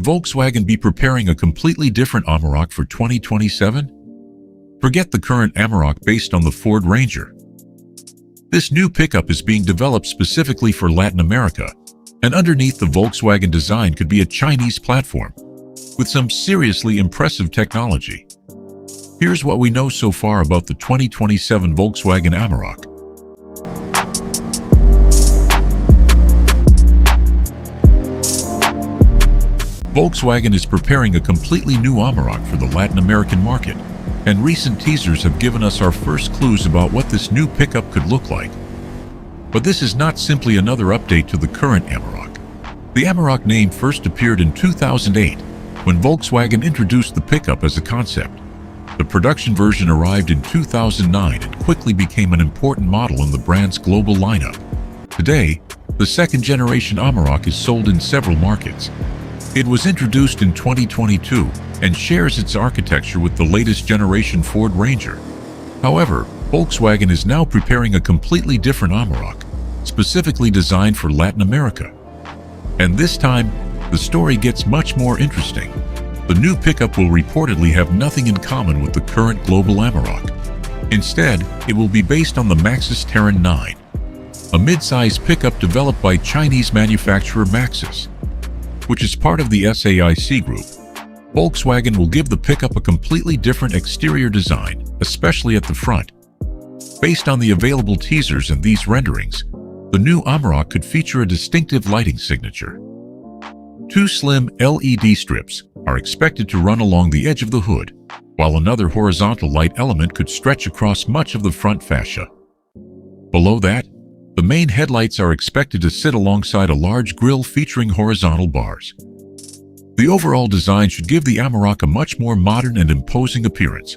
Volkswagen be preparing a completely different Amarok for 2027? Forget the current Amarok based on the Ford Ranger. This new pickup is being developed specifically for Latin America, and underneath the Volkswagen design could be a Chinese platform with some seriously impressive technology. Here's what we know so far about the 2027 Volkswagen Amarok. Volkswagen is preparing a completely new Amarok for the Latin American market, and recent teasers have given us our first clues about what this new pickup could look like. But this is not simply another update to the current Amarok. The Amarok name first appeared in 2008 when Volkswagen introduced the pickup as a concept. The production version arrived in 2009 and quickly became an important model in the brand's global lineup. Today, the second-generation Amarok is sold in several markets. It was introduced in 2022 and shares its architecture with the latest generation Ford Ranger. However, Volkswagen is now preparing a completely different Amarok, specifically designed for Latin America. And this time, the story gets much more interesting. The new pickup will reportedly have nothing in common with the current global Amarok. Instead, it will be based on the Maxus Terron 9, a mid-size pickup developed by Chinese manufacturer Maxus, which is part of the SAIC group. Volkswagen will give the pickup a completely different exterior design, especially at the front. Based on the available teasers and these renderings, the new Amarok could feature a distinctive lighting signature. Two slim LED strips are expected to run along the edge of the hood, while another horizontal light element could stretch across much of the front fascia. Below that, the main headlights are expected to sit alongside a large grille featuring horizontal bars. The overall design should give the Amarok a much more modern and imposing appearance,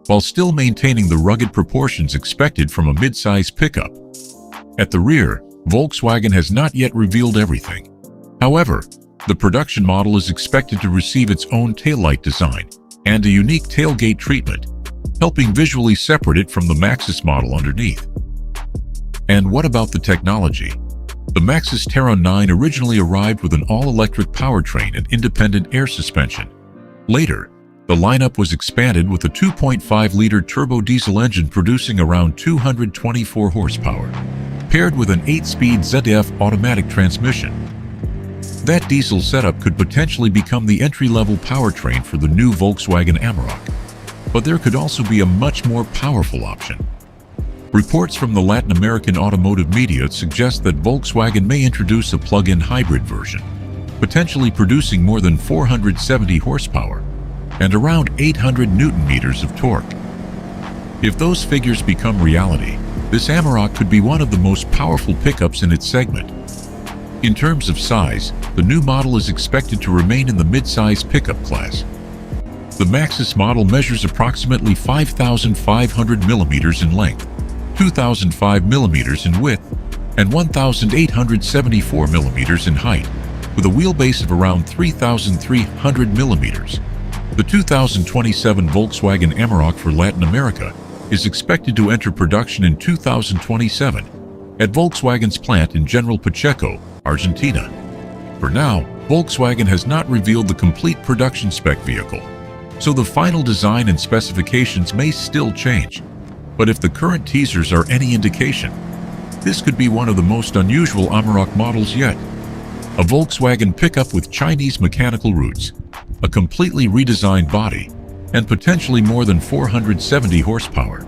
while still maintaining the rugged proportions expected from a mid-size pickup. At the rear, Volkswagen has not yet revealed everything. However, the production model is expected to receive its own taillight design and a unique tailgate treatment, helping visually separate it from the Maxus model underneath. And what about the technology? The Maxus Terron 9 originally arrived with an all-electric powertrain and independent air suspension. Later, the lineup was expanded with a 2.5-liter turbo diesel engine producing around 224 horsepower, paired with an 8-speed ZF automatic transmission. That diesel setup could potentially become the entry-level powertrain for the new Volkswagen Amarok, but there could also be a much more powerful option. Reports from the Latin American automotive media suggest that Volkswagen may introduce a plug-in hybrid version, potentially producing more than 470 horsepower and around 800 Newton-meters of torque. If those figures become reality, this Amarok could be one of the most powerful pickups in its segment. In terms of size, the new model is expected to remain in the mid-size pickup class. The Maxus model measures approximately 5,500 millimeters in length, 2,005 millimeters in width, and 1,874 millimeters in height, with a wheelbase of around 3,300 millimeters. The 2027 Volkswagen Amarok for Latin America is expected to enter production in 2027 at Volkswagen's plant in General Pacheco, Argentina. For now, Volkswagen has not revealed the complete production spec vehicle, so the final design and specifications may still change. But if the current teasers are any indication, this could be one of the most unusual Amarok models yet. A Volkswagen pickup with Chinese mechanical roots, a completely redesigned body, and potentially more than 470 horsepower.